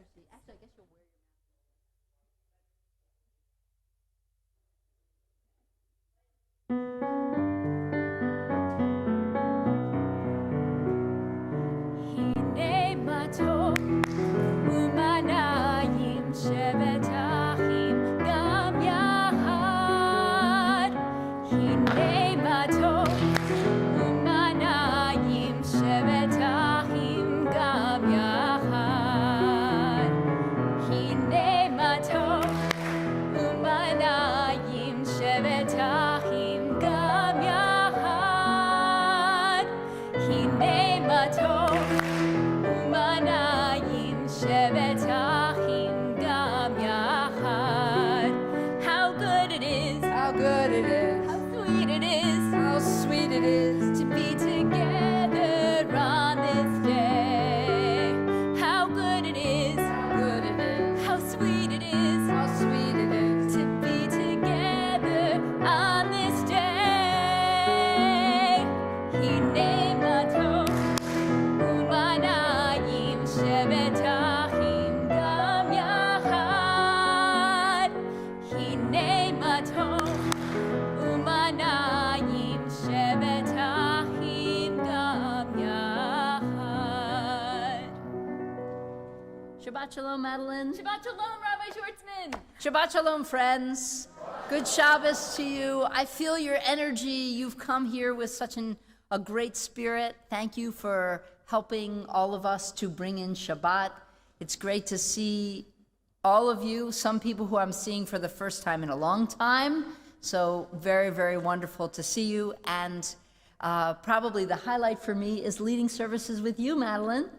her seat. Actually, I guess you'll wear your Shabbat Shalom, Madeleine. Shabbat Shalom, Rabbi Schwartzman. Shabbat Shalom, friends. Good Shabbos to you. I feel your energy. You've come here with such a great spirit. Thank you for helping all of us to bring in Shabbat. It's great to see all of you, some people who I'm seeing for the first time in a long time. So very, very wonderful to see you. And probably the highlight for me is leading services with you, Madeleine.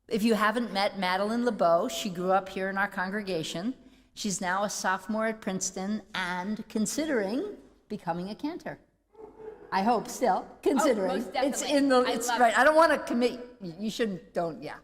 If you haven't met Madeleine LeBeau, she grew up here in our congregation. She's now a sophomore at Princeton and considering becoming a cantor. I hope still, considering. Oh, most definitely. It's in the, it's right. I don't want to commit, you shouldn't, don't, yeah.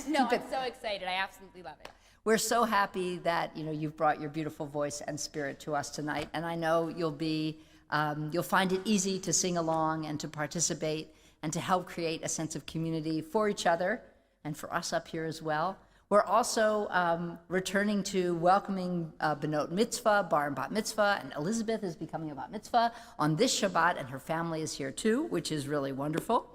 No, I'm so excited. I absolutely love it. We're so happy that, you've brought your beautiful voice and spirit to us tonight. And I know you'll find it easy to sing along and to participate and to help create a sense of community for each other and for us up here as well. We're also returning to welcoming Benot Mitzvah, Bar and Bat Mitzvah, and Elizabeth is becoming a Bat Mitzvah on this Shabbat, and her family is here too, which is really wonderful.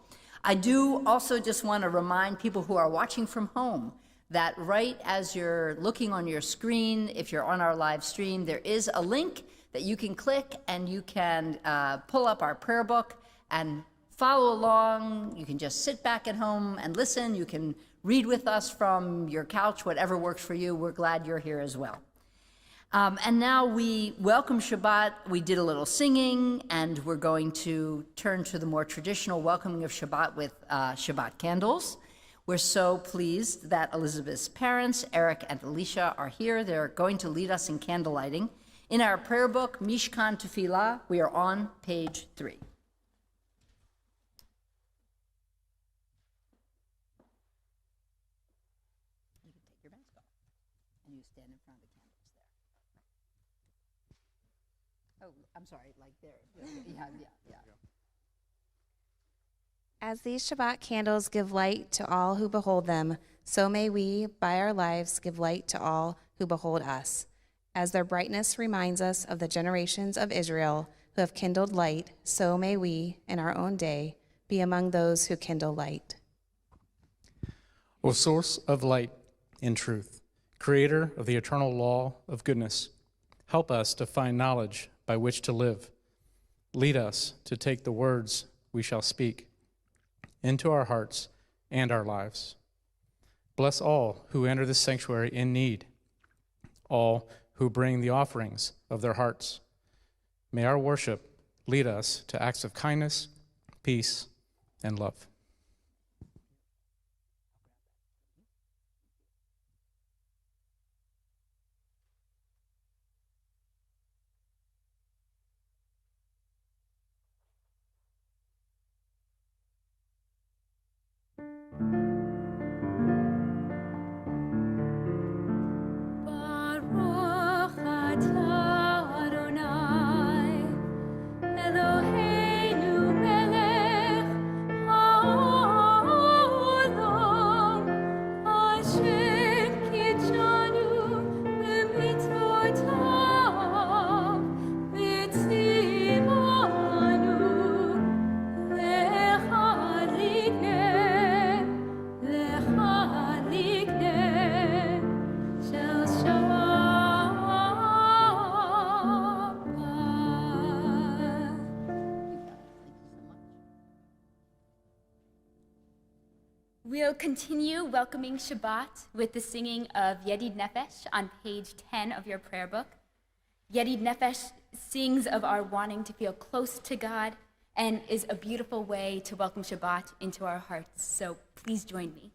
I do also just want to remind people who are watching from home that right as you're looking on your screen, if you're on our live stream, there is a link that you can click and you can pull up our prayer book and follow along. You can just sit back at home and listen. You can read with us from your couch, whatever works for you. We're glad you're here as well. And now we welcome Shabbat. We did a little singing, and we're going to turn to the more traditional welcoming of Shabbat with Shabbat Candles. We're so pleased that Elizabeth's parents, Eric and Alicia, are here. They're going to lead us in candle lighting. In our prayer book, Mishkan Tefillah, we are on page 3. I'm sorry, like there. Yeah. As these Shabbat candles give light to all who behold them, so may we, by our lives, give light to all who behold us. As their brightness reminds us of the generations of Israel who have kindled light, so may we, in our own day, be among those who kindle light. O source of light in truth, creator of the eternal law of goodness, help us to find knowledge by which to live. Lead us to take the words we shall speak into our hearts and our lives. Bless all who enter this sanctuary in need, all who bring the offerings of their hearts. May our worship lead us to acts of kindness, peace, and love. We'll continue welcoming Shabbat with the singing of Yadid Nephesh on page 10 of your prayer book. Yadid Nephesh sings of our wanting to feel close to God and is a beautiful way to welcome Shabbat into our hearts. So please join me.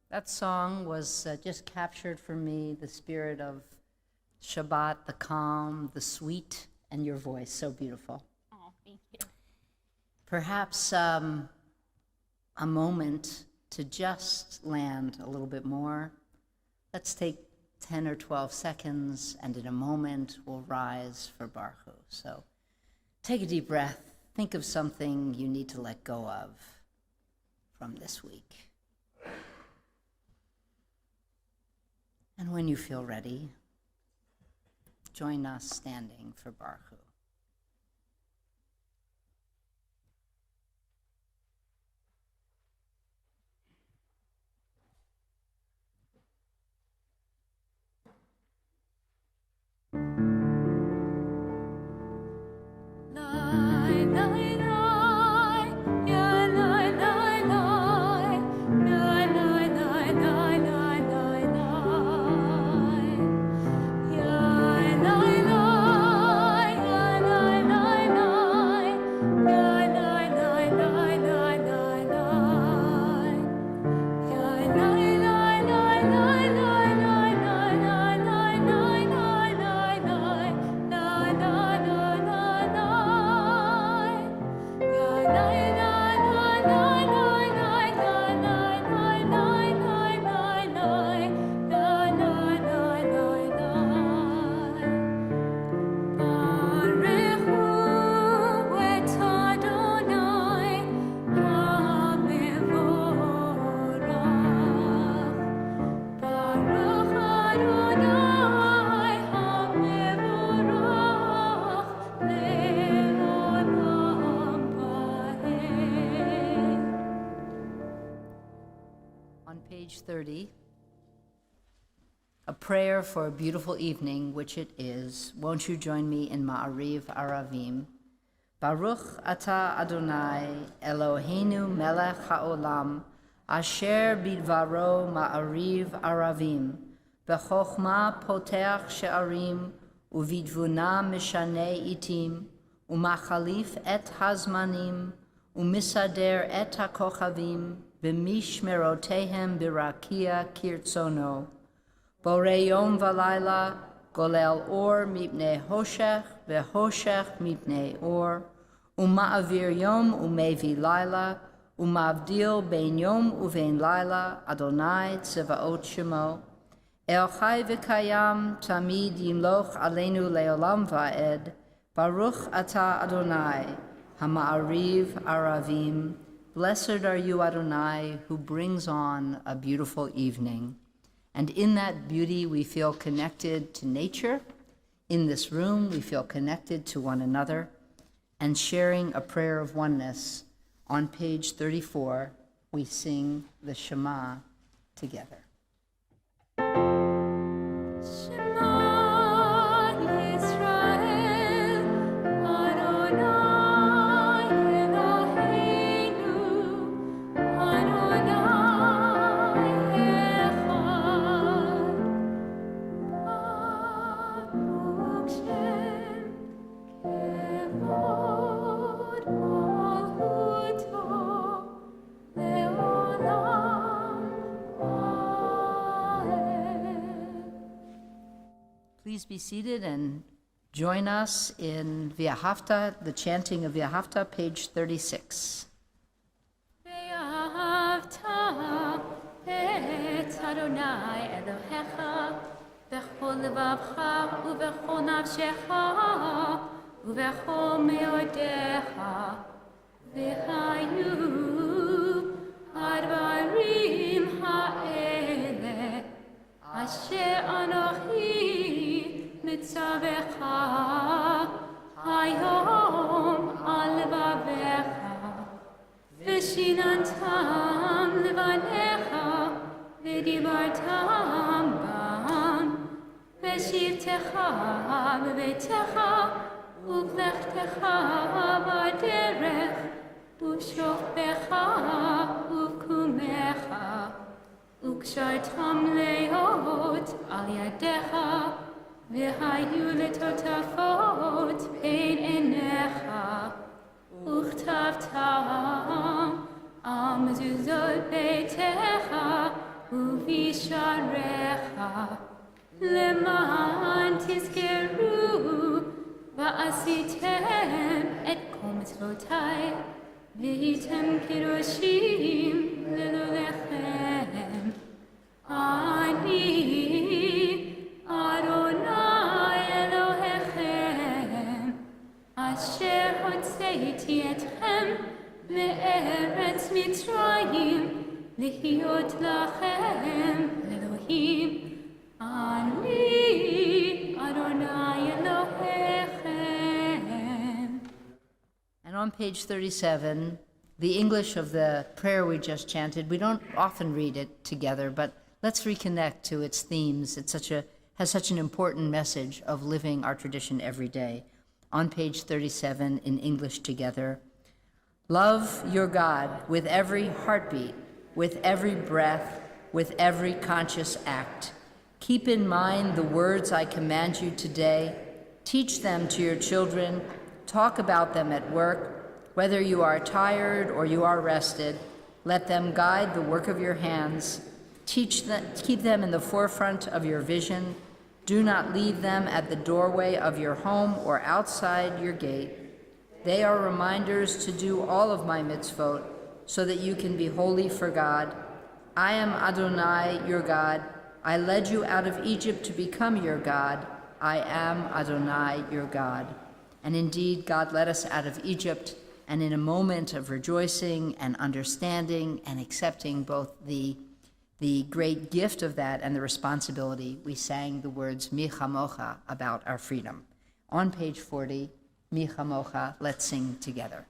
That song was just captured for me the spirit of Shabbat, the calm, the sweet, and your voice, so beautiful. Oh, thank you. Perhaps a moment to just land a little bit more. Let's take 10 or 12 seconds, and in a moment we'll rise for Baruch Hu. So take a deep breath. Think of something you need to let go of from this week. And when you feel ready, join us standing for Baruch Hu. Page 30, a prayer for a beautiful evening, which it is. Won't you join me in Ma'ariv Aravim? Baruch Ata Adonai Eloheinu Melech HaOlam Asher Bidvaro Ma'ariv Aravim B'chokhma Potech She'arim Uvidvuna Mishanei Itim Umachalif Et Hazmanim Umisader Et HaKochavim B'mishmerotehem birakia kirtzono. Borei yom v'layla golel or mipnei hoshech v'hoshech mipnei or. Uma'avir yom umevi layla umavdil bein yom uvein layla Adonai tzevaot shemo. El chai v'kayam tamid yimloch aleinu leolam va'ed. Baruch ata Adonai hama'ariv aravim. Blessed are you, Adonai, who brings on a beautiful evening. And in that beauty, we feel connected to nature In this room, we feel connected to one another and sharing a prayer of oneness. On page 34, we sing the Shema together. Please be seated and join us in V'ahavta, the chanting of V'ahavta, page 36. V'ahavta et Adonai Elohecha b'chol levavcha u'b'chol nafshecha u'b'chol meodecha v'hayu advarim ha'ele asher anochi mitzavecha hayom al levavecha v'shinantam levanecha v'dibartam bam v'shivtecha v'betecha u'vlechtecha b'derech u'shofbecha u'kumecha u'kshartam leot al yadecha v'hayu letotafot pein enecha uchtavtam al mezuzot beitecha u'visharecha leman tizkeru va'asitem et kol mitzvotai v'hitem kedoshim lelolechem ani Adonai Elohechem asher hotzeiti etchem me'eretz Mitzrayim lihiot lachem Elohim ani Adonai Elohechem. And on page 37, the English of the prayer we just chanted, we don't often read it together, but let's reconnect to its themes. It's has such an important message of living our tradition every day. On page 37 in English together, love your God with every heartbeat, with every breath, with every conscious act. Keep in mind the words I command you today. Teach them to your children. Talk about them at work. Whether you are tired or you are rested, let them guide the work of your hands. Teach them, keep them in the forefront of your vision. Do not leave them at the doorway of your home or outside your gate. They are reminders to do all of my mitzvot so that you can be holy for God. I am Adonai, your God. I led you out of Egypt to become your God. I am Adonai, your God. And indeed, God led us out of Egypt, and in a moment of rejoicing and understanding and accepting both the great gift of that and the responsibility, we sang the words Mi Chamocha about our freedom. On page 40, Mi Chamocha, let's sing together.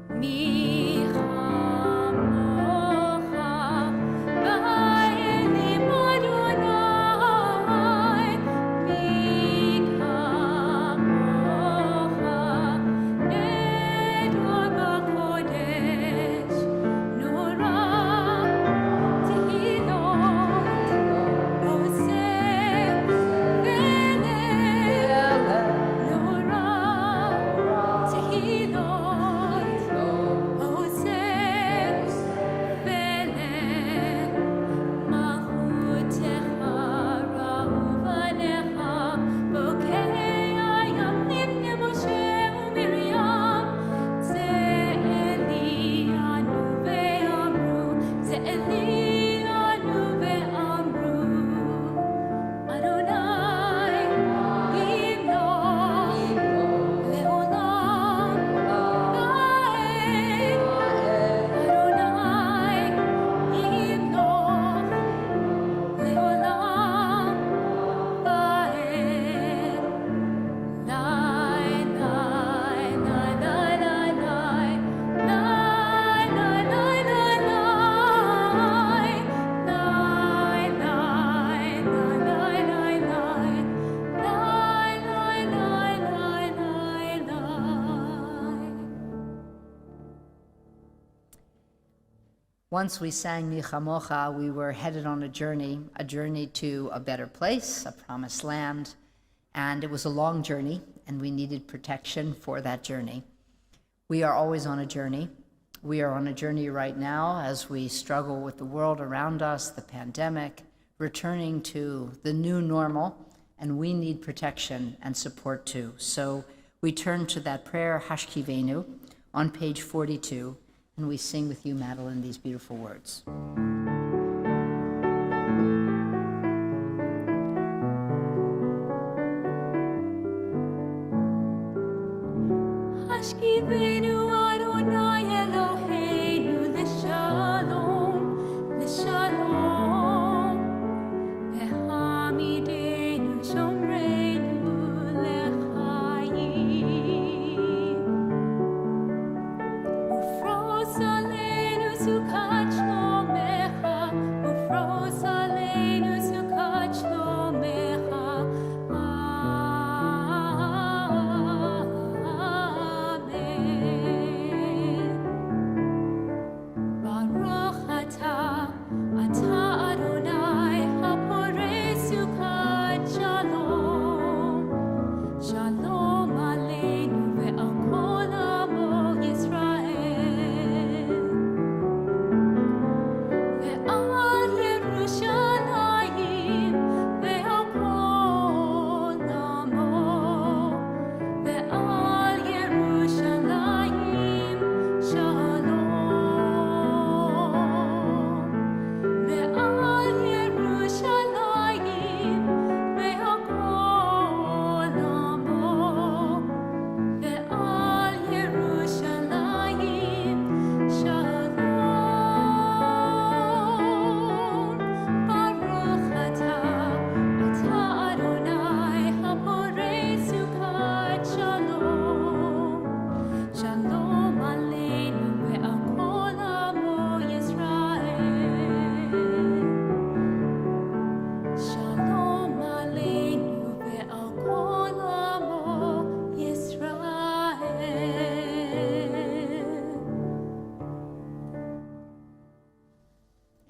Mi chamocha ba'elim Adonai, mi chamocha nedor b'kodesh, nora tehilot, oseh v'lev Once we sang Mi Chamocha, we were headed on a journey to a better place, a promised land, and it was a long journey, and we needed protection for that journey. We are always on a journey. We are on a journey right now as we struggle with the world around us, the pandemic, returning to the new normal, and we need protection and support too. So we turn to that prayer, Hashkivenu, on page 42, and we sing with you, Madeleine, these beautiful words. Hashkivenu Adonai Eloheinu l'shalom, l'shalom, v'hamidenu shomreinu l'chayim. Ufros aleinu sukat shlomecha, ufros aleinu sukat shlomecha.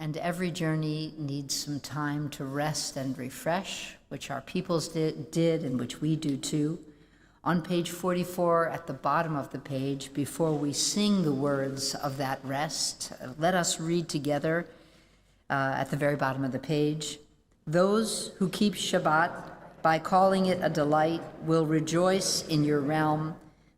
And every journey needs some time to rest and refresh, which our peoples did and which we do too. On page 44, at the bottom of the page, before we sing the words of that rest, let us read together at the very bottom of the page. Those who keep Shabbat by calling it a delight will rejoice in your realm.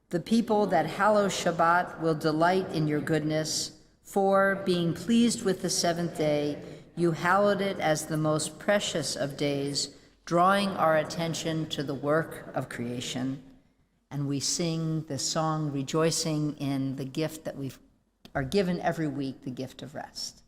The people that hallow Shabbat will delight in your goodness. For, being pleased with the seventh day, you hallowed it as the most precious of days, drawing our attention to the work of creation. And we sing the song rejoicing in the gift that we are given every week, the gift of rest.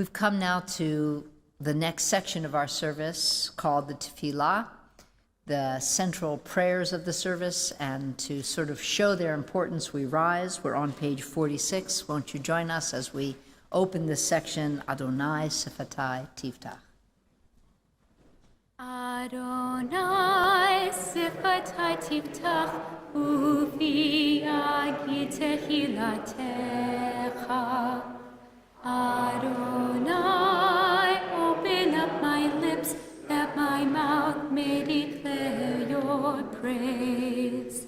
We've come now to the next section of our service called the Tefillah, the central prayers of the service, and to sort of show their importance, we rise. We're on page 46. Won't you join us as we open this section, Adonai Sifatai Tiftach. Adonai Sifatai Tiftach Ufi Agid Tehilatecha. Adonai, open up my lips, that my mouth may declare your praise.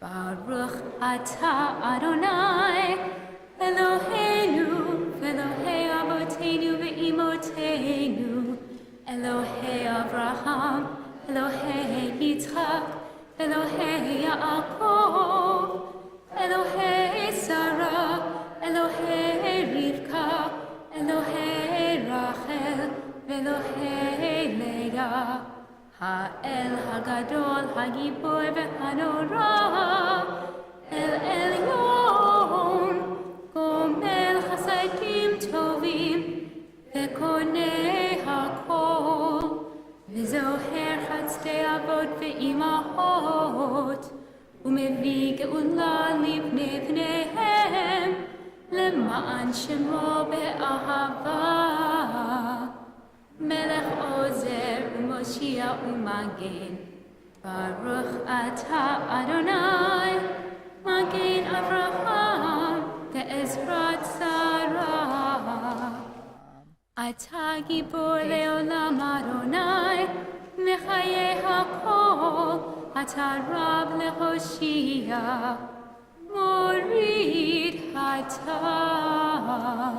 Baruch atah Adonai, Eloheinu, Elohei Avotenu ve'imotenu, Elohei Avraham, Elohei Yitzchak, Elohei Yaakov, Elohei Sarah, Elohei Rivka, Elohei Rachel, Elohei Leah, Ha'el Hagadol, Hagibor ve'Hanora, El Elyon, Gomel Chasadim Tovim, Ve'konei HaKol, V'zoher Chatztei Avot ve'imahot, U'mevi ge'ula libnei bneihem, Lema'an shemo be'ahava, Melech ozer u'moshia u'magen, Baruch atah Adonai, Magen Avraham, ve'ezrat Sarah. Atah gibor le'olam Adonai, Mechayeh hakol, Atah rab le'hoshia, Morid hatah,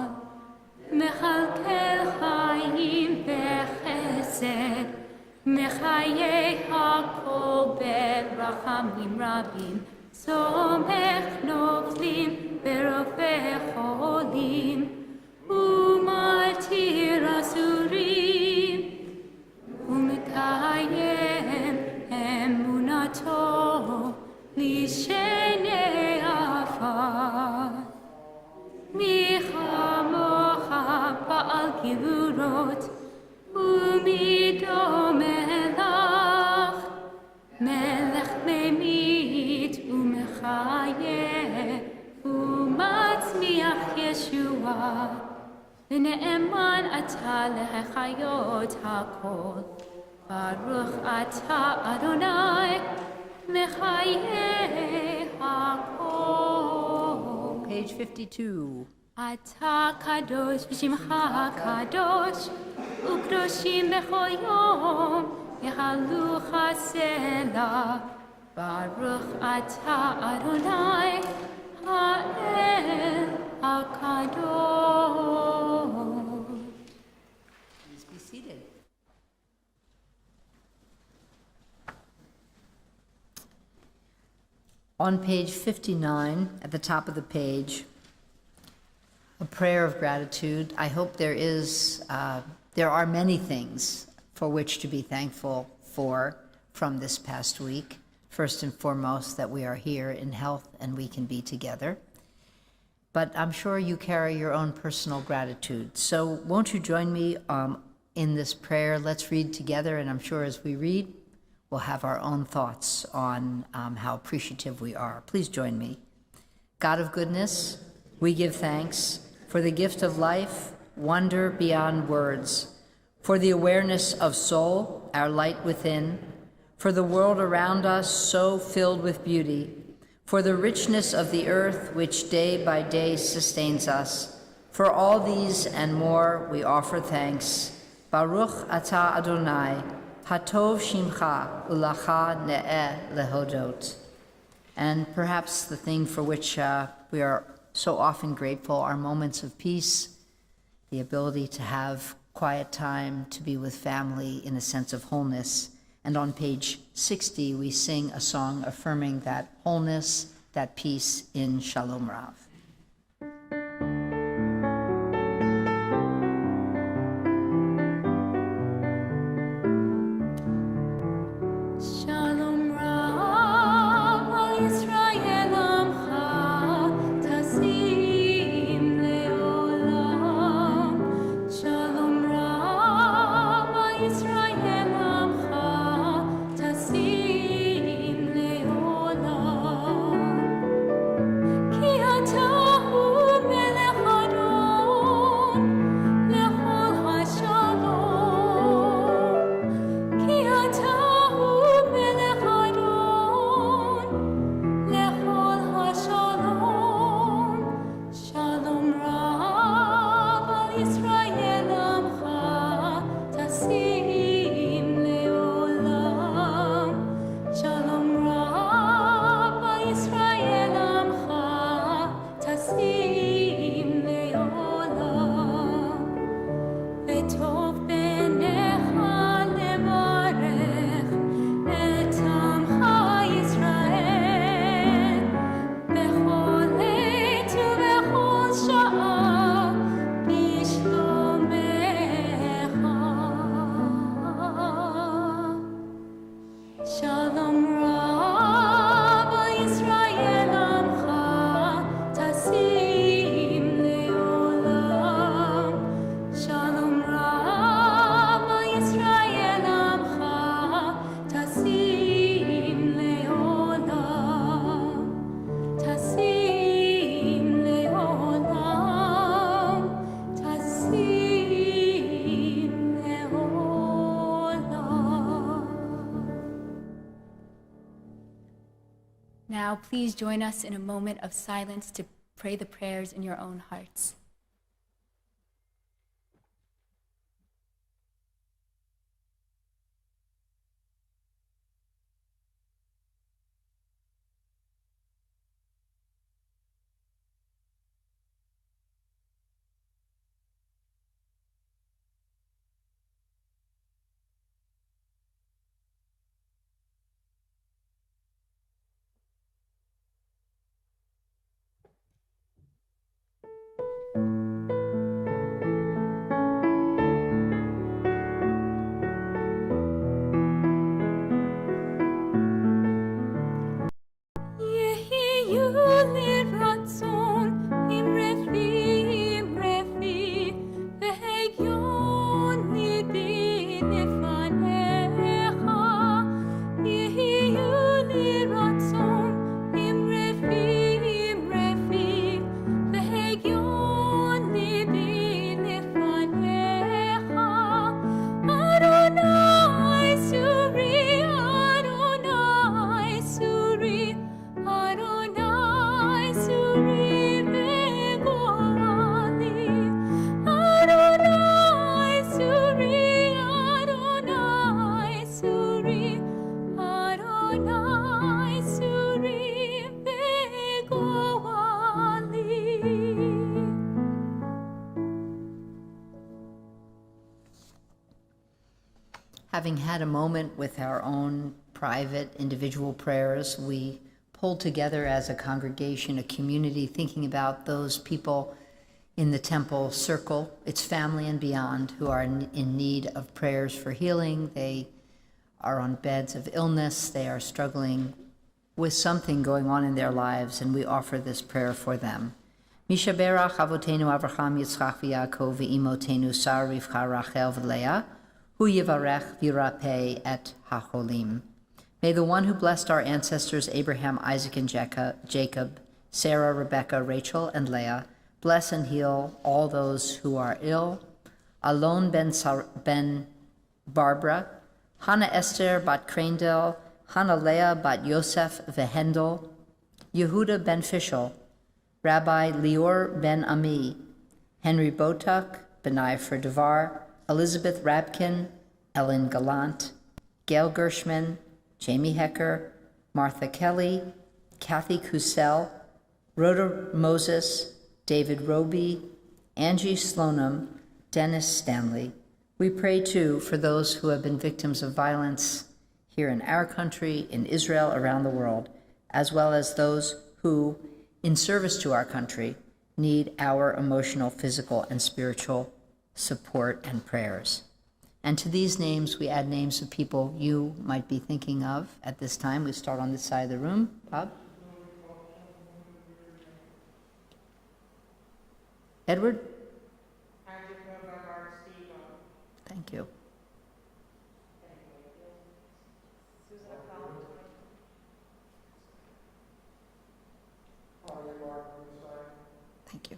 Mechalkel chayim bechesed, Mechayeh hakol berachamim rabim, Somech noflim berofeh cholim, Umatir asurim, Umekayem emunato, Lishenei afar. Micha mocha ba'al givurot, Umido melach, Melech memit umechayeh, Umatzmiach Yeshua, V'ne'eman atah lehechayot hakol, Baruch atah Adonai, Mechayeh hakol. Page 52. Atah kadosh v'shimcha kadosh, Ukdoshim b'chol yom, Yehalucha selah, Baruch atah Adonai, Ha'el HaKadosh. Please be seated. On page 59, at the top of the page, a prayer of gratitude. I hope there are many things for which to be thankful for from this past week. First and foremost, that we are here in health and we can be together. But I'm sure you carry your own personal gratitude. So won't you join me in this prayer? Let's read together, and I'm sure as we read, we'll have our own thoughts on how appreciative we are. Please join me. God of goodness, we give thanks for the gift of life, wonder beyond words, for the awareness of soul, our light within, for the world around us so filled with beauty, for the richness of the earth which day by day sustains us. For all these and more we offer thanks. Baruch atah Adonai, Hatov Shimcha Ulacha Ne'eh Lehodot. And perhaps the thing for which we are so often grateful are moments of peace, the ability to have quiet time, to be with family in a sense of wholeness. And on page 60, we sing a song affirming that wholeness, that peace in Shalom Rav. Shalom Rav al Yisrael Amcha, Tasim le'olam. Now, please join us in a moment of silence to pray the prayers in your own hearts. Having had a moment with our own private individual prayers, we pulled together as a congregation, a community, thinking about those people in the temple circle, its family and beyond, who are in need of prayers for healing. They are on beds of illness. They are struggling with something going on in their lives, and we offer this prayer for them. Misha berach avotenu Avraham, Yitzchak, v'Yaakov, v'imotenu Sar, Rivcha, Rachel, v'Leah, hu yivarech v'yirapeh et hacholim. May the one who blessed our ancestors Abraham, Isaac, and Jacob, Sarah, Rebecca, Rachel, and Leah, bless and heal all those who are ill. Alon ben Barbara, Hannah Esther bat Crandell, Hannah Leah bat Yosef Vehendel, Yehuda ben Fischel, Rabbi Lior ben Ami, Henry Botuk, Benai Devar, Elizabeth Rabkin, Ellen Gallant, Gail Gershman, Jamie Hecker, Martha Kelly, Kathy Kusel, Rhoda Moses, David Roby, Angie Slonim, Dennis Stanley. We pray too for those who have been victims of violence here in our country, in Israel, around the world, as well as those who, in service to our country, need our emotional, physical, and spiritual support and prayers. And to these names, we add names of people you might be thinking of at this time. We start on this side of the room. Bob? Edward? Thank you. Thank you.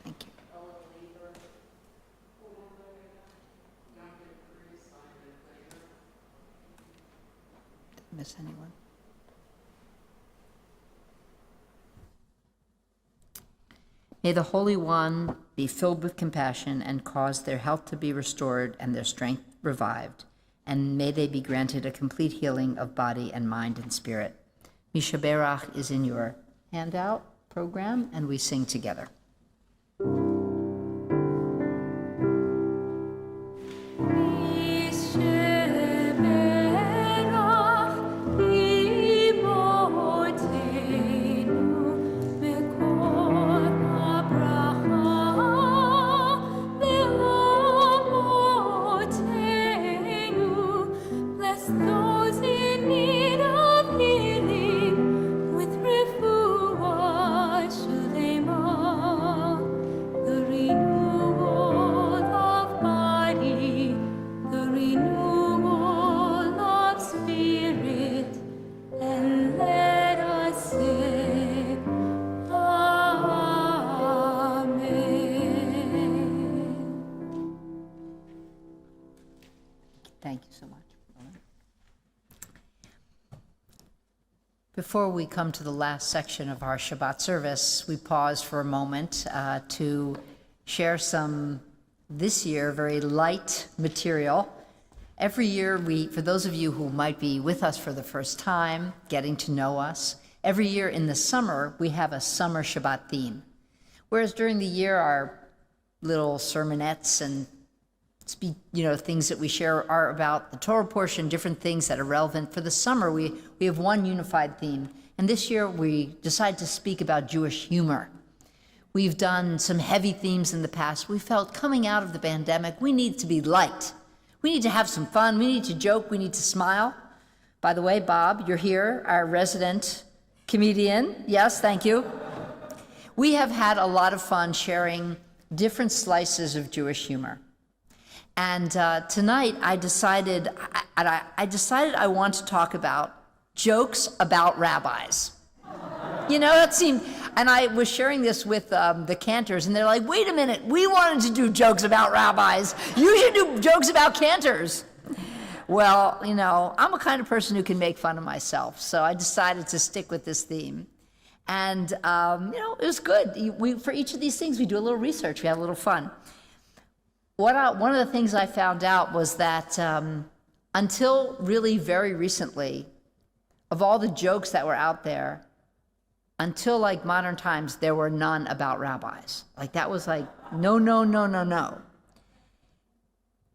Thank you. Did I miss anyone? May the Holy One be filled with compassion and cause their health to be restored and their strength revived, and may they be granted a complete healing of body and mind and spirit. Misha Berach is in your handout program, and we sing together. With refuah, Shulema. Before we come to the last section of our Shabbat service, we pause for a moment to share some, this year, very light material. Every year, for those of you who might be with us for the first time, getting to know us, every year in the summer, we have a summer Shabbat theme. Whereas during the year, our little sermonettes and things that we share are about the Torah portion, different things that are relevant. For the summer, we have one unified theme. And this year, we decided to speak about Jewish humor. We've done some heavy themes in the past. We felt coming out of the pandemic, we need to be light. We need to have some fun. We need to joke. We need to smile. By the way, Bob, you're here, our resident comedian. Yes, thank you. We have had a lot of fun sharing different slices of Jewish humor. And tonight I decided I want to talk about jokes about rabbis. That seemed, and I was sharing this with the cantors, and they're like, wait a minute, we wanted to do jokes about rabbis. You should do jokes about cantors. Well, I'm a kind of person who can make fun of myself, so I decided to stick with this theme. And, it was good. For each of these things, we do a little research. We have a little fun. One of the things I found out was that until really very recently, of all the jokes that were out there, until like modern times, there were none about rabbis. Like that was like, no.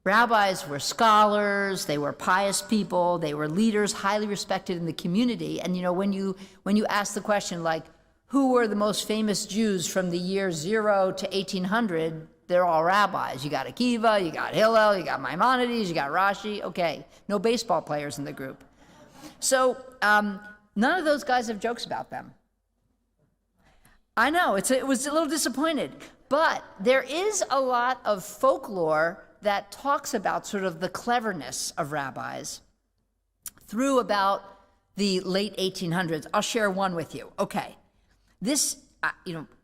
Rabbis were scholars, they were pious people, they were leaders, highly respected in the community. And when you ask the question like, who were the most famous Jews from the year 0 to 1800, they're all rabbis. You got Akiva, you got Hillel, you got Maimonides, you got Rashi. Okay, no baseball players in the group. So none of those guys have jokes about them. I know, it was a little disappointed. But there is a lot of folklore that talks about sort of the cleverness of rabbis through about the late 1800s. I'll share one with you. Okay, this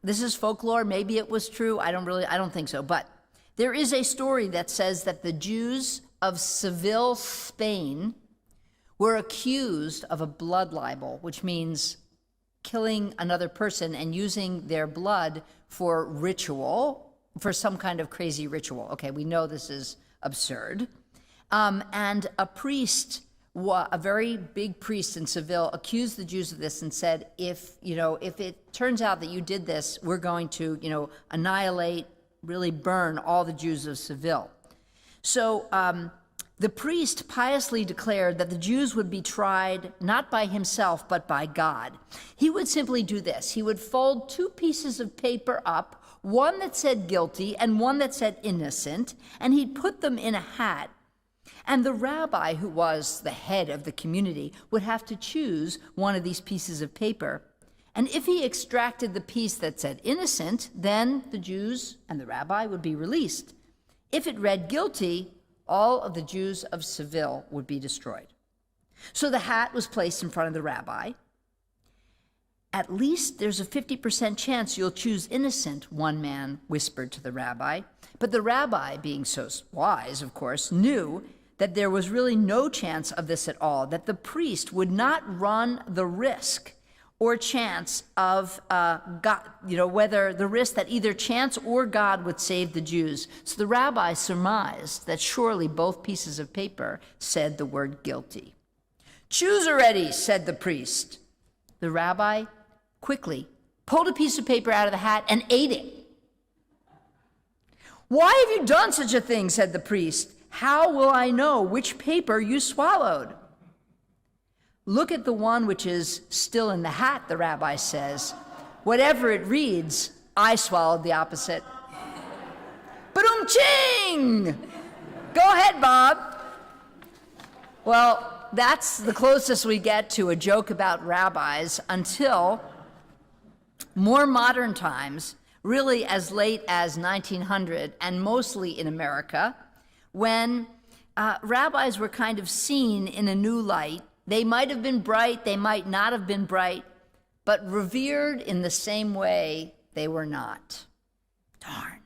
is folklore. Maybe it was true. I don't think so. But there is a story that says that the Jews of Seville, Spain, were accused of a blood libel, which means killing another person and using their blood for ritual, for some kind of crazy ritual. Okay, we know this is absurd. And a priest, a very big priest in Seville, accused the Jews of this and said, if it turns out that you did this, we're going to, annihilate, really burn all the Jews of Seville. So the priest piously declared that the Jews would be tried not by himself, but by God. He would simply do this. He would fold 2 pieces of paper up, one that said guilty and one that said innocent, and he'd put them in a hat. And the rabbi, who was the head of the community, would have to choose one of these pieces of paper. And if he extracted the piece that said innocent, then the Jews and the rabbi would be released. If it read guilty, all of the Jews of Seville would be destroyed. So the hat was placed in front of the rabbi. At least there's a 50% chance you'll choose innocent, one man whispered to the rabbi. But the rabbi, being so wise, of course, knew that there was really no chance of this at all, that the priest would not run the risk or chance of God, whether the risk that either chance or God would save the Jews. So the rabbi surmised that surely both pieces of paper said the word guilty. Choose already, said the priest. The rabbi quickly pulled a piece of paper out of the hat and ate it. Why have you done such a thing, said the priest. How will I know which paper you swallowed? Look at the one which is still in the hat, the rabbi says. Whatever it reads, I swallowed the opposite. Ba-dum-ching! Go ahead, Bob. Well, that's the closest we get to a joke about rabbis until more modern times, really as late as 1900, and mostly in America, when rabbis were kind of seen in a new light. They might have been bright, they might not have been bright, but revered in the same way they were not. Darn.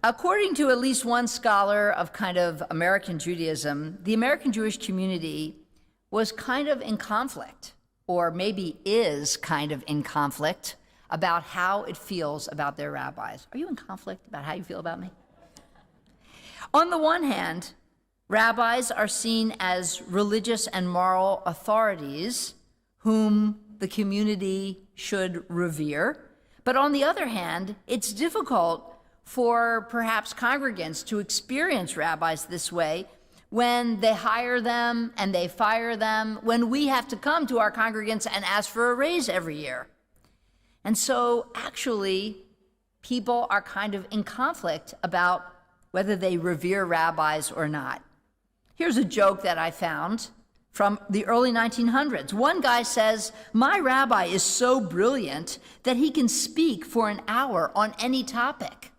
According to at least one scholar of kind of American Judaism, the American Jewish community was kind of in conflict. or maybe is kind of in conflict about how it feels about their rabbis. Are you in conflict about how you feel about me? On the one hand, rabbis are seen as religious and moral authorities whom the community should revere. But on the other hand, it's difficult for perhaps congregants to experience rabbis this way when they hire them and they fire them, when we have to come to our congregants and ask for a raise every year. And so actually, people are kind of in conflict about whether they revere rabbis or not. Here's a joke that I found from the early 1900s. One guy says, "My rabbi is so brilliant that he can speak for an hour on any topic."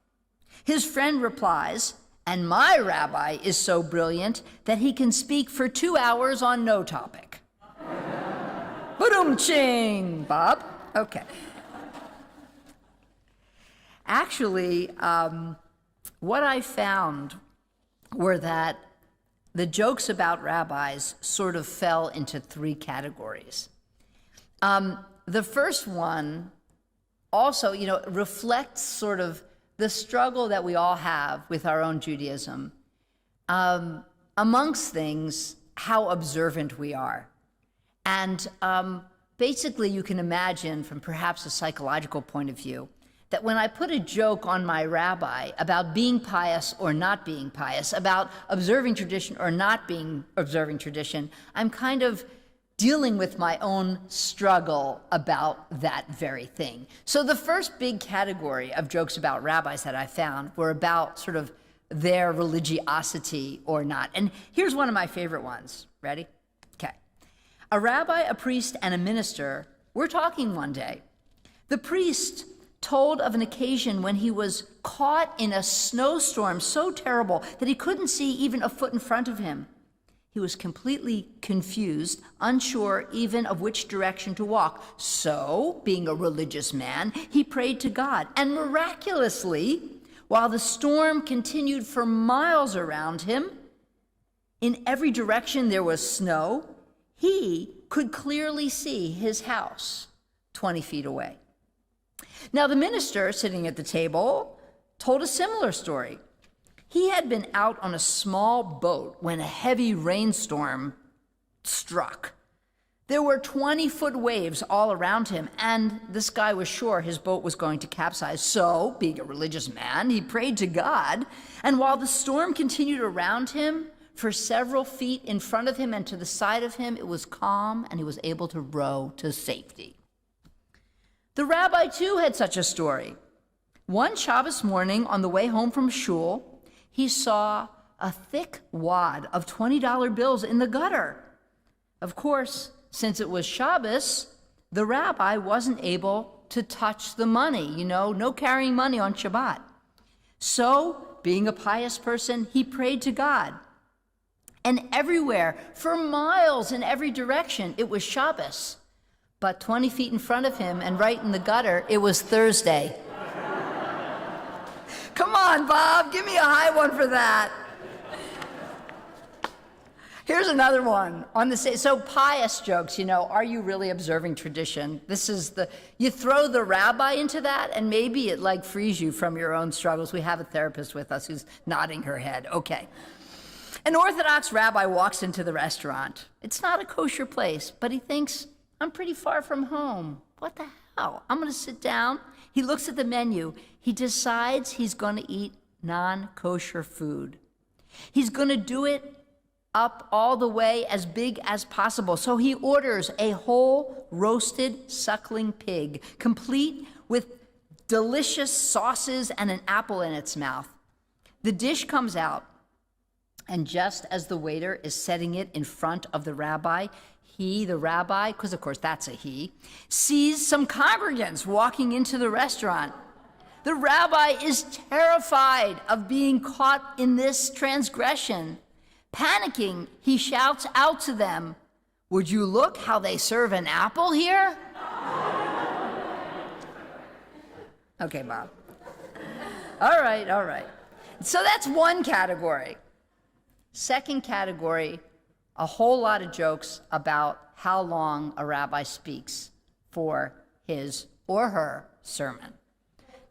His friend replies, "And my rabbi is so brilliant that he can speak for 2 hours on no topic." Ba-dum-ching, Bob. Okay. Actually, what I found were that the jokes about rabbis sort of fell into 3 categories. The first one also, reflects sort of the struggle that we all have with our own Judaism. Amongst things, how observant we are. And basically, you can imagine from perhaps a psychological point of view that when I put a joke on my rabbi about being pious or not being pious, about observing tradition or not being observing tradition, I'm kind of dealing with my own struggle about that very thing. So the first big category of jokes about rabbis that I found were about sort of their religiosity or not. And here's one of my favorite ones. Ready? Okay. A rabbi, a priest, and a minister were talking one day. The priest told of an occasion when he was caught in a snowstorm so terrible that he couldn't see even a foot in front of him. He was completely confused, unsure even of which direction to walk. So, being a religious man, he prayed to God. And miraculously, while the storm continued for miles around him, in every direction there was snow, he could clearly see his house 20 feet away. Now, the minister sitting at the table told a similar story. He had been out on a small boat when a heavy rainstorm struck. There were 20-foot waves all around him, and this guy was sure his boat was going to capsize. So, being a religious man, he prayed to God, and while the storm continued around him, for several feet in front of him and to the side of him, it was calm, and he was able to row to safety. The rabbi, too, had such a story. One Shabbos morning, on the way home from shul, he saw a thick wad of $20 bills in the gutter. Of course, since it was Shabbos, the rabbi wasn't able to touch the money, no carrying money on Shabbat. So, being a pious person, he prayed to God. And everywhere, for miles in every direction, it was Shabbos. But 20 feet in front of him and right in the gutter, it was Thursday. Come on, Bob, give me a high one for that. Here's another one on the same. So pious jokes, are you really observing tradition? You throw the rabbi into that, and maybe it frees you from your own struggles. We have a therapist with us who's nodding her head. Okay. An Orthodox rabbi walks into the restaurant. It's not a kosher place, but he thinks, I'm pretty far from home. What the hell? I'm going to sit down. He looks at the menu. He decides he's going to eat non-kosher food. He's going to do it up all the way as big as possible. So he orders a whole roasted suckling pig, complete with delicious sauces and an apple in its mouth. The dish comes out, and just as the waiter is setting it in front of the rabbi, he, the rabbi, because of course that's a he, sees some congregants walking into the restaurant. The rabbi is terrified of being caught in this transgression. Panicking, he shouts out to them, "Would you look how they serve an apple here?" Okay, Bob. All right. So that's one category. Second category, a whole lot of jokes about how long a rabbi speaks for his or her sermon.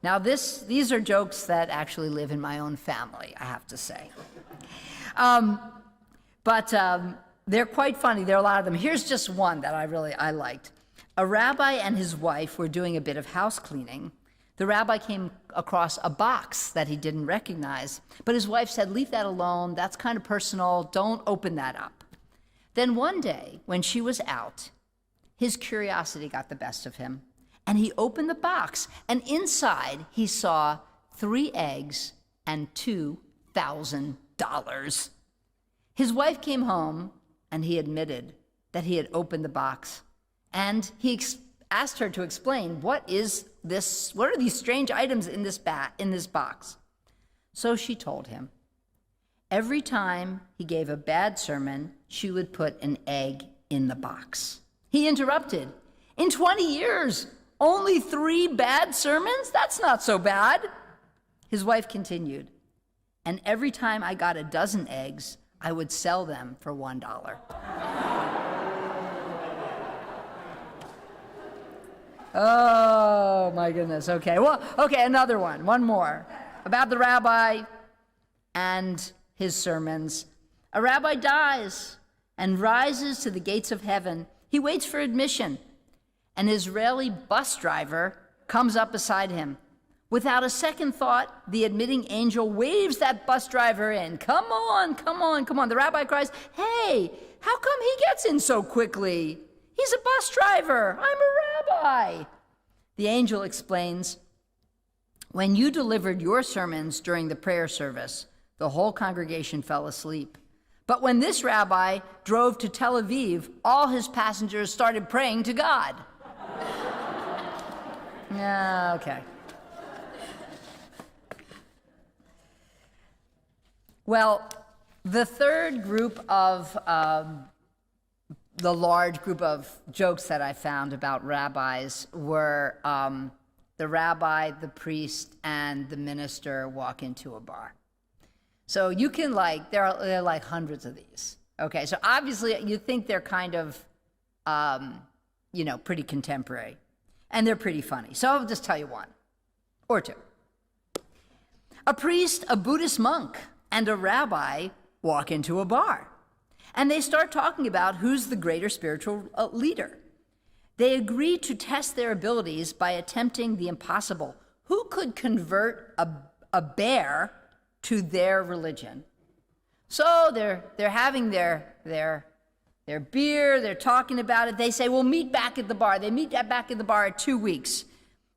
Now, these are jokes that actually live in my own family, I have to say. But they're quite funny. There are a lot of them. Here's just one that I liked. A rabbi and his wife were doing a bit of house cleaning. The rabbi came across a box that he didn't recognize, but his wife said, "Leave that alone. That's kind of personal. Don't open that up." Then one day, when she was out, his curiosity got the best of him, and he opened the box, and inside he saw 3 eggs and $2,000. His wife came home, and he admitted that he had opened the box, and he asked her to explain, what are these strange items in this box? So she told him. Every time he gave a bad sermon, she would put an egg in the box. He interrupted. In 20 years, only 3 bad sermons? That's not so bad. His wife continued. And every time I got a dozen eggs, I would sell them for $1. Oh, my goodness. Okay, another one. One more. About the rabbi and his sermons. A rabbi dies and rises to the gates of heaven. He waits for admission. An Israeli bus driver comes up beside him. Without a second thought, the admitting angel waves that bus driver in. Come on, come on, come on. The rabbi cries, "Hey, how come he gets in so quickly? He's a bus driver. I'm a rabbi." The angel explains, "When you delivered your sermons during the prayer service, the whole congregation fell asleep. But when this rabbi drove to Tel Aviv, all his passengers started praying to God." Yeah, okay. Well, the third group of the large group of jokes that I found about rabbis were the rabbi, the priest, and the minister walk into a bar. So you can there are like hundreds of these. Okay, so obviously you think they're kind of, pretty contemporary, and they're pretty funny. So I'll just tell you one or two. A priest, a Buddhist monk, and a rabbi walk into a bar, and they start talking about who's the greater spiritual leader. They agree to test their abilities by attempting the impossible. Who could convert a bear to their religion? So they're having their beer, they're talking about it. They say, "We'll meet back at the bar." They meet back at the bar in 2 weeks.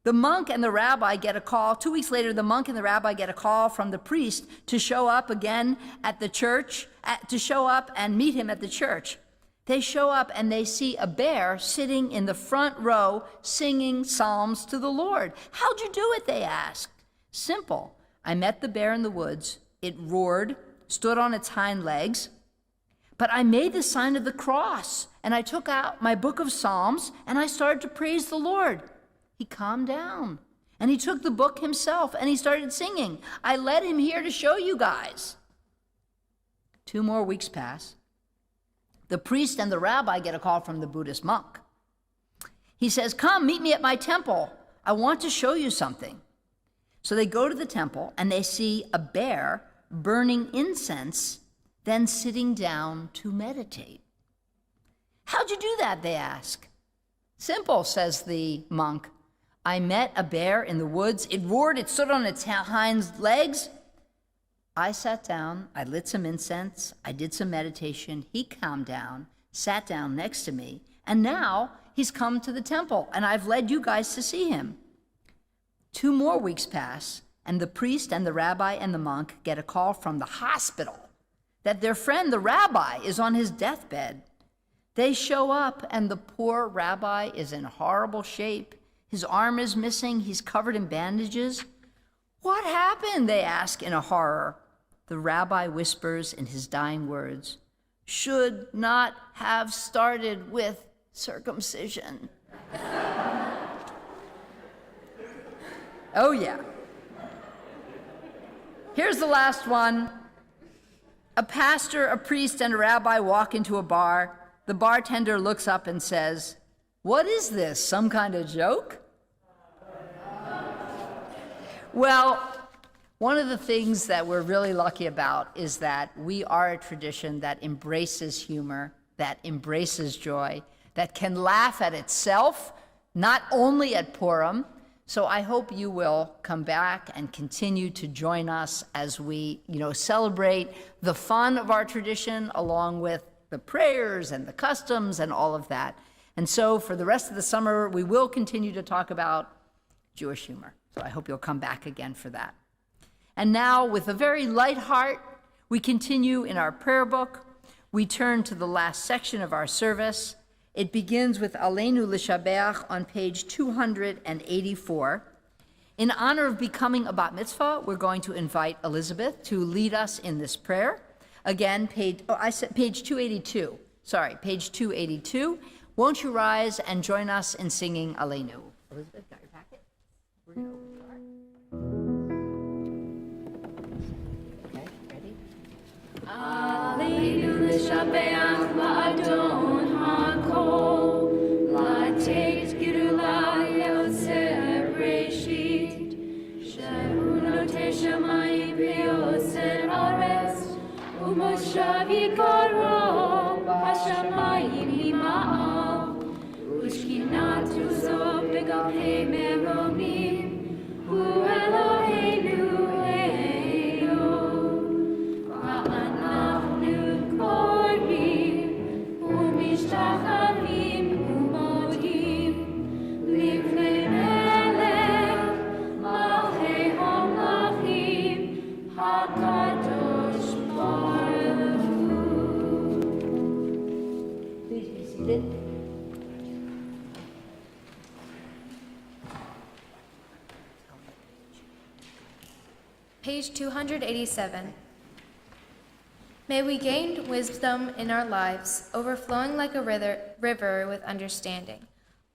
The monk and the rabbi get a call. 2 weeks later, the monk and the rabbi get a call from the priest to show up again at the church, to show up and meet him at the church. They show up and they see a bear sitting in the front row singing psalms to the Lord. "How'd you do it?" they asked. "Simple. I met the bear in the woods. It roared, stood on its hind legs, but I made the sign of the cross, and I took out my book of Psalms, and I started to praise the Lord. He calmed down, and he took the book himself, and he started singing. I led him here to show you guys." 2 more weeks pass. The priest and the rabbi get a call from the Buddhist monk. He says, "Come, meet me at my temple. I want to show you something." So they go to the temple, and they see a bear burning incense, then sitting down to meditate. "How'd you do that?" they ask. "Simple," says the monk. "I met a bear in the woods. It roared, it stood on its hind legs. I sat down, I lit some incense, I did some meditation. He calmed down, sat down next to me, and now he's come to the temple, and I've led you guys to see him." 2 more weeks pass, and the priest and the rabbi and the monk get a call from the hospital that their friend, the rabbi, is on his deathbed. They show up, and the poor rabbi is in horrible shape. His arm is missing, he's covered in bandages. "What happened?" they ask in a horror. The rabbi whispers in his dying words, "Should not have started with circumcision." Oh, yeah. Here's the last one. A pastor, a priest, and a rabbi walk into a bar. the bartender looks up and says, "What is this, some kind of joke?" Well, one of the things that we're really lucky about is that we are a tradition that embraces humor, that embraces joy, that can laugh at itself, not only at Purim. So I hope you will come back and continue to join us as we, celebrate the fun of our tradition along with the prayers and the customs and all of that. And so for the rest of the summer, we will continue to talk about Jewish humor. So I hope you'll come back again for that. And now, with a very light heart, we continue in our prayer book. We turn to the last section of our service. It begins with Aleinu L'Shabeach on page 284. In honor of becoming a bat mitzvah, we're going to invite Elizabeth to lead us in this prayer. Again, page 282. Sorry, page 282. Won't you rise and join us in singing Aleinu? Elizabeth, got your packet? We're going to start. Okay, ready? Aleinu l'shabeach la'adon ha'kol, la'teit girula yoser breshit, shehu notei shamayim v'yoser aretz, u'moshav yikaro b'shamayim hima'al, u'shkinatu zo b'gavhei meromim, hu Eloheinu Please be seated. Page 287. May we gain wisdom in our lives, overflowing like a river with understanding.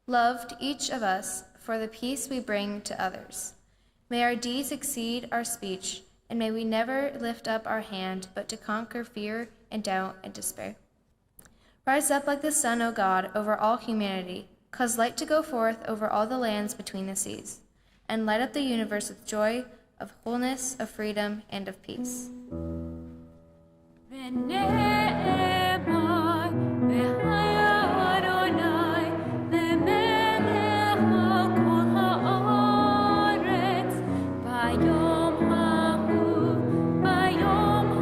Loved each of us for the peace we bring to others. May our deeds exceed our speech, and may we never lift up our hand but to conquer fear and doubt and despair. Rise up like the sun, O God, over all humanity. Cause light to go forth over all the lands between the seas, and light up the universe with joy of wholeness, of freedom, and of peace. ונאמר בחיי אדוני למלך כל הארץ ביום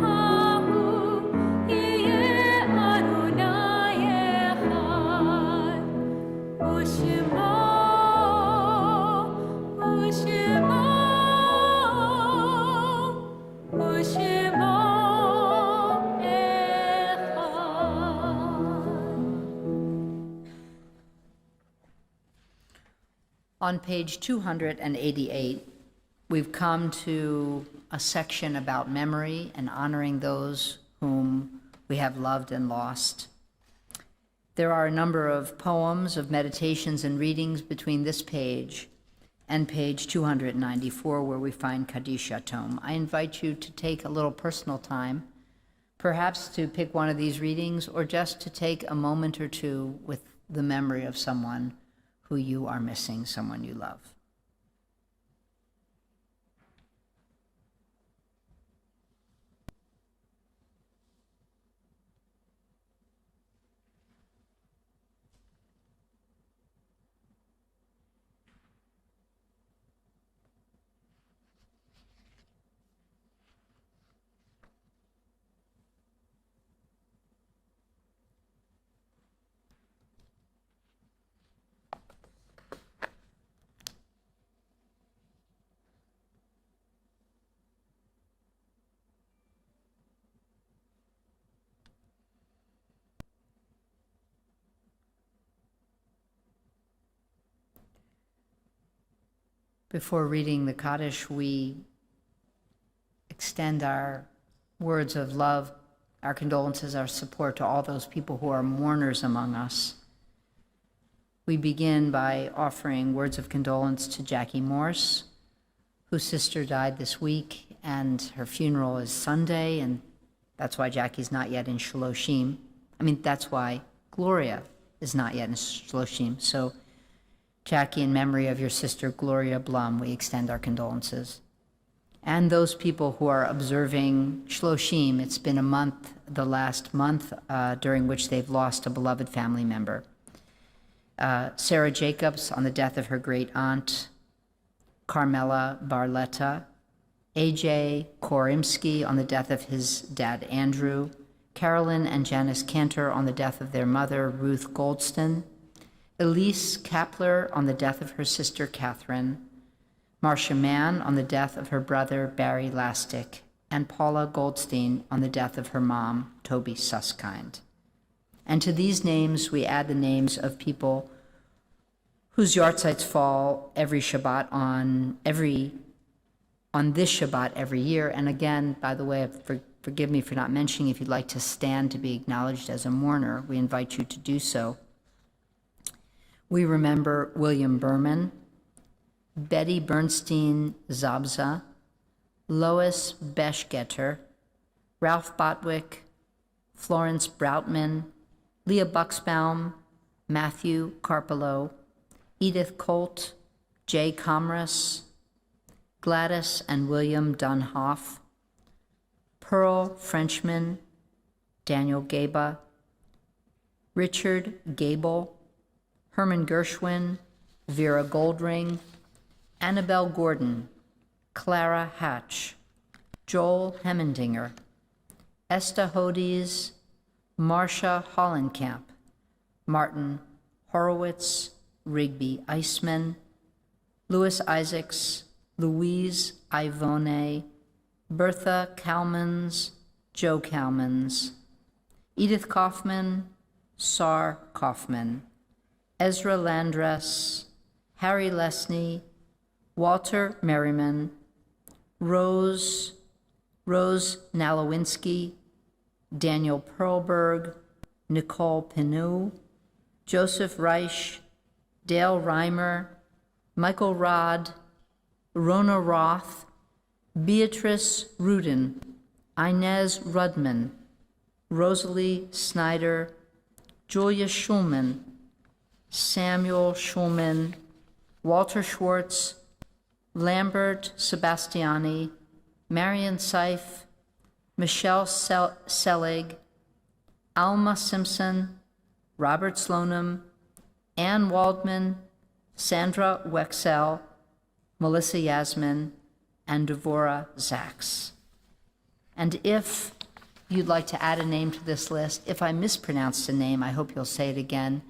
ההוא יהיה אדוני אחד ושמו On page 288, we've come to a section about memory and honoring those whom we have loved and lost. There are a number of poems, of meditations and readings between this page and page 294, where we find Kaddish Yatom. I invite you to take a little personal time, perhaps to pick one of these readings, or just to take a moment or two with the memory of someone who you are missing, someone you love. Before reading the Kaddish, we extend our words of love, our condolences, our support to all those people who are mourners among us. We begin by offering words of condolence to Jackie Morse, whose sister died this week, and her funeral is Sunday, and that's why Jackie's not yet in Shloshim. That's why Gloria is not yet in Shloshim. So, Jackie, in memory of your sister Gloria Blum, we extend our condolences. And those people who are observing Shloshim, it's been a month, the last month, during which they've lost a beloved family member. Sarah Jacobs on the death of her great aunt, Carmela Barletta, A.J. Korimsky on the death of his dad Andrew, Carolyn and Janice Cantor on the death of their mother Ruth Goldston, Elise Kapler on the death of her sister Catherine, Marcia Mann on the death of her brother Barry Lastic, and Paula Goldstein on the death of her mom, Toby Suskind. And to these names, we add the names of people whose yahrzeits fall every Shabbat on this Shabbat every year. And again, by the way, forgive me for not mentioning, if you'd like to stand to be acknowledged as a mourner, we invite you to do so. We remember William Berman, Betty Bernstein Zabza, Lois Beschgetter, Ralph Botwick, Florence Broutman, Leah Buxbaum, Matthew Carpolo, Edith Colt, Jay Comras, Gladys and William Dunhoff, Pearl Frenchman, Daniel Gaba, Richard Gable, Herman Gershwin, Vera Goldring, Annabelle Gordon, Clara Hatch, Joel Hemmendinger, Esther Hodes, Marcia Hollenkamp, Martin Horowitz, Rigby Eisman, Louis Isaacs, Louise Ivone, Bertha Kalmans, Joe Kalmans, Edith Kaufman, Sar Kaufman, Ezra Landress, Harry Lesney, Walter Merriman, Rose Nalowinski, Daniel Perlberg, Nicole Pinu, Joseph Reich, Dale Reimer, Michael Rod, Rona Roth, Beatrice Rudin, Inez Rudman, Rosalie Snyder, Julia Schulman, Samuel Schulman, Walter Schwartz, Lambert Sebastiani, Marion Seif, Michelle Selig, Alma Simpson, Robert Slonim, Ann Waldman, Sandra Wexell, Melissa Yasmin, and Devorah Zaks. And if you'd like to add a name to this list, if I mispronounced a name, I hope you'll say it again.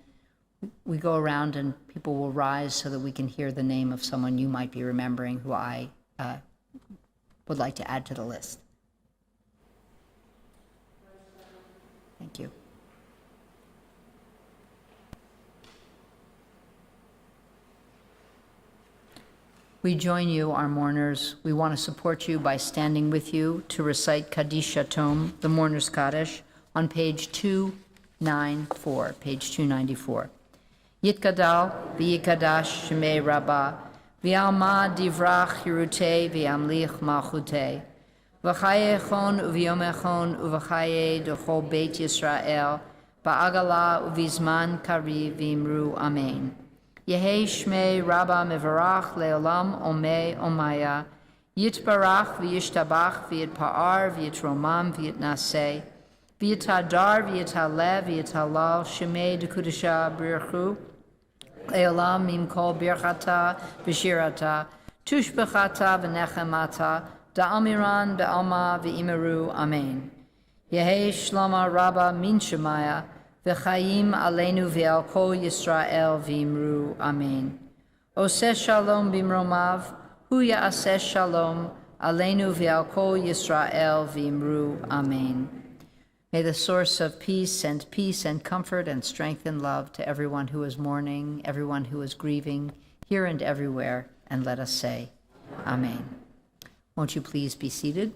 We go around and people will rise so that we can hear the name of someone you might be remembering who I would like to add to the list. Thank you. We join you, our mourners. We want to support you by standing with you to recite Kaddish Tome, the Mourner's Kaddish, on page 294, page 294. Yitgadal v'yikadash shemei Rabbah, v'alma divrach hirutei v'amlich malchutei, v'chaye echon uv'yom echon uv'chaye d'chol Beit Yisrael, ba'agala uv'izman kariv v'imru amen. Yehei shmei Rabbah mevarach leolam omei omaya, yitbarach v'yishtabach v'yitpa'ar v'yitromam v'yitnaseh, v'yitadar v'yitaleh v'yitalal shemei d'kudisha birchu, leolam mimkol birchata v'shirata, tushbechata v'nechemata, da'amiran be'alma v'imeru amen. Yehei shlama Rabbah min shemaya, v'chaim aleinu v'al kol Yisrael v'imru amen. Oseh shalom bimromav, hu ya'aseh shalom, aleinu v'al kol Yisrael v'imru amen. May the source of peace and comfort and strength and love to everyone who is mourning, everyone who is grieving, here and everywhere, and let us say, amen. Won't you please be seated?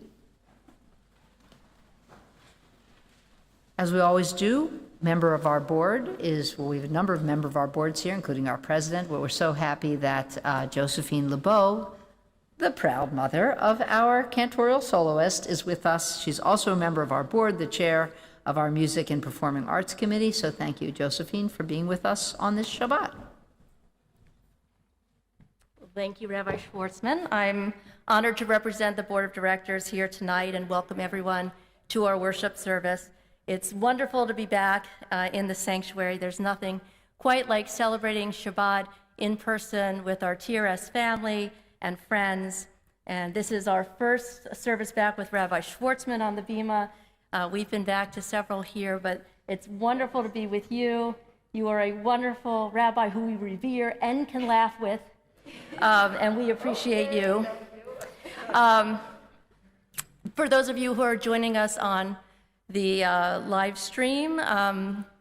As we always do, member of our board is, well, we have a number of members of our boards here, including our president, but we're so happy that Josephine LeBeau, the proud mother of our cantorial soloist, is with us. She's also a member of our board, the chair of our Music and Performing Arts Committee. So thank you, Josephine, for being with us on this Shabbat. Thank you, Rabbi Schwartzman. I'm honored to represent the Board of Directors here tonight and welcome everyone to our worship service. It's wonderful to be back in the sanctuary. There's nothing quite like celebrating Shabbat in person with our TRS family and friends. And this is our first service back with Rabbi Schwartzman on the Bima. We've been back to several here, but it's wonderful to be with you. You are a wonderful rabbi who we revere and can laugh with. And we appreciate you. For those of you who are joining us on the live stream,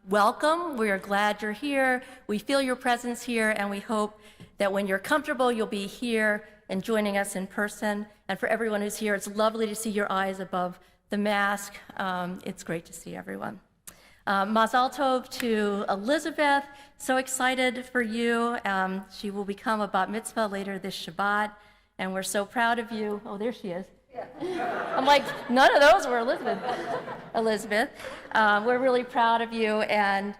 welcome. We are glad you're here. We feel your presence here, and we hope that when you're comfortable, you'll be here and joining us in person. And for everyone who's here, it's lovely to see your eyes above the mask. It's great to see everyone. Mazal Tov to Elizabeth. So excited for you. She will become a bat mitzvah later this Shabbat, and we're so proud of you. Oh, there she is. I'm like, none of those were Elizabeth. We're really proud of you, and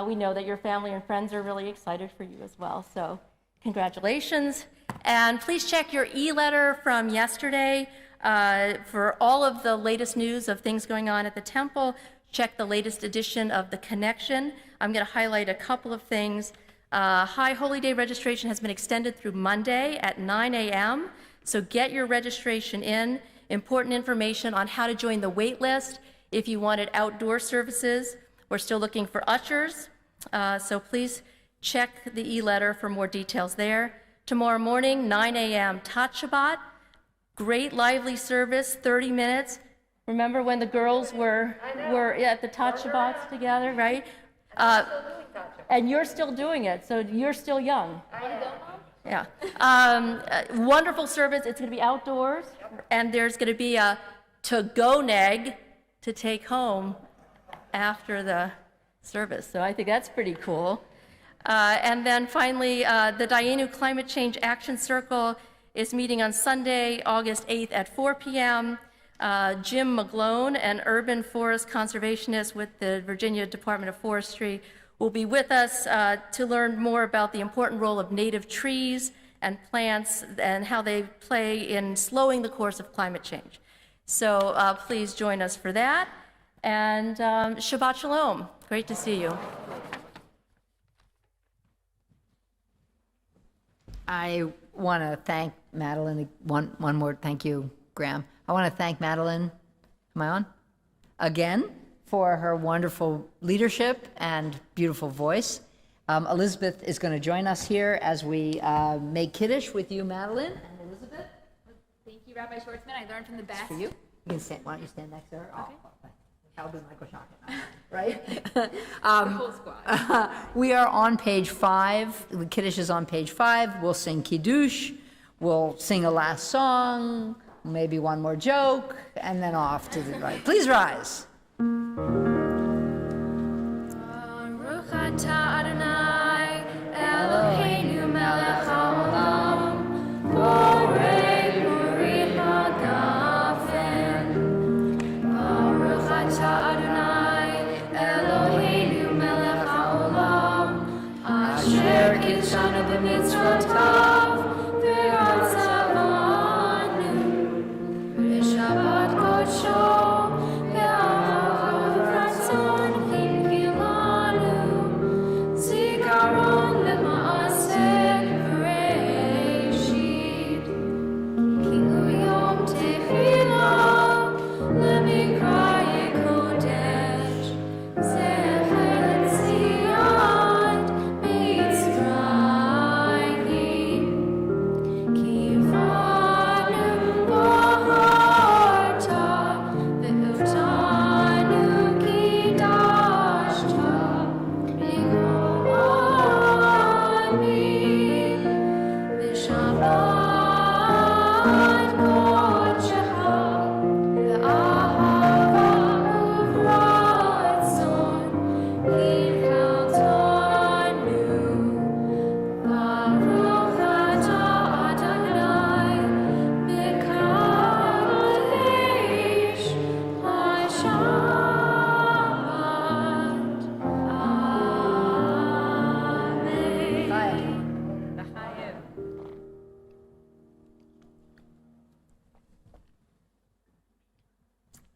we know that your family and friends are really excited for you as well. So congratulations. And please check your e-letter from yesterday for all of the latest news of things going on at the temple. Check the latest edition of The Connection. I'm going to highlight a couple of things. High Holy Day registration has been extended through Monday at 9 a.m., so get your registration in. Important information on how to join the wait list if you wanted outdoor services. We're still looking for ushers, so please check the e-letter for more details there. Tomorrow morning, 9 a.m., Tat Shabbat. Great lively service, 30 minutes. Remember when the girls were at the Tat Shabbats together, right? And you're still doing it, so you're still young. Yeah. Wonderful service. It's going to be outdoors, and there's going to be a to-go neg to take home after the service. So I think that's pretty cool. And then finally, the Dayenu Climate Change Action Circle is meeting on Sunday, August 8th at 4 p.m. Jim McGlone, an urban forest conservationist with the Virginia Department of Forestry, will be with us to learn more about the important role of native trees and plants and how they play in slowing the course of climate change. So please join us for that. And Shabbat Shalom. Great to see you. I want to thank Madeleine. One more thank you, Graham. I want to thank Madeleine, am I on? Again, for her wonderful leadership and beautiful voice. Elizabeth is going to join us here as we make Kiddush with you, Madeleine and Elizabeth. Thank you, Rabbi Schwartzman. I learned from the best. For you. You can stand, why don't you stand next to her? Okay. Oh, that'll be Michael Shaka, right? The whole squad. We are on page 5. The Kiddush is on page 5. We'll sing Kiddush. We'll sing a last song, maybe one more joke, and then off to the right. Please rise. Baruch atah Adonai, Eloheinu melech haolam, borei uri hagafen. Baruch atah Adonai, Eloheinu melech haolam, asher kitshanu b'mitzvotav, v'atzavanu, b'shabbat kodsho.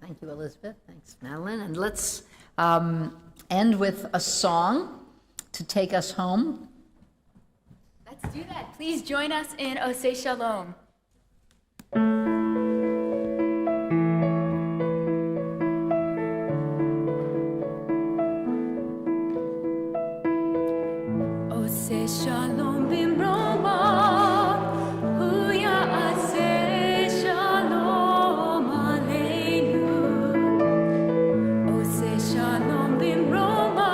Thank you, Elizabeth. Thanks, Madeleine. And let's end with a song to take us home. Let's do that. Please join us in Oseh Shalom. Oseh Shalom bimroma, hu ya'aseh shalom aleinu. Oseh shalom bimroma,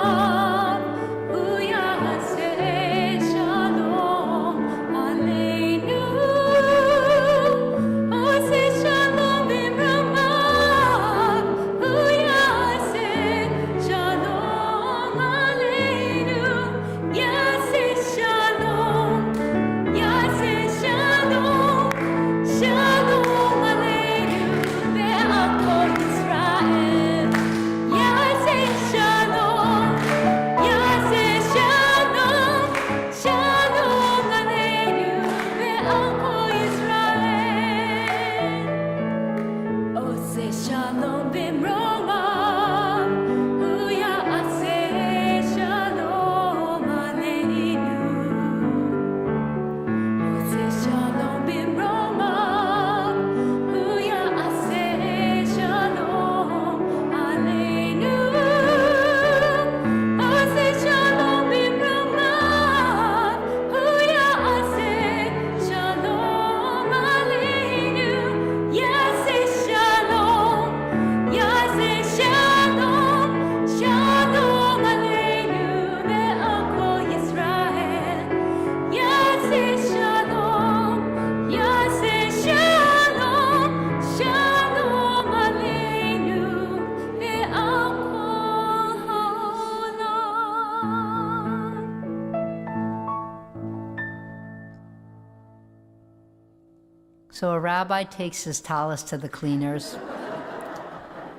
hu ya'aseh shalom aleinu. Oseh shalom bimroma, hu ya'aseh shalom aleinu. Yaseh shalom, yaseh shalom, shalom aleinu ve'al Yisrael. Yaseh shalom, yaseh shalom, shalom aleinu ve'al Yisrael. Oseh shalom bimromav, hu ya'aseh shalom aleinu. Oseh shalom bimromav, hu ya'aseh shalom aleinu. Oseh shalom bimromav, hu ya'aseh shalom aleinu. Yaseh shalom, yaseh shalom, shalom aleinu ve'al kol Yisrael. Yaseh shalom, yaseh shalom, shalom aleinu ve'al kol ha'olam. So a rabbi takes his tallis to the cleaners.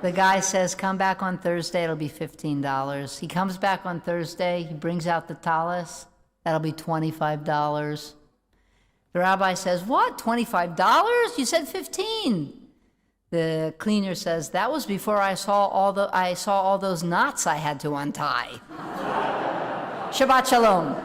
The guy says, come back on Thursday, it'll be $15. He comes back on Thursday, he brings out the tallis, that'll be $25. The rabbi says, what, $25? You said 15. The cleaner says, that was before I saw all those knots I had to untie. Shabbat Shalom.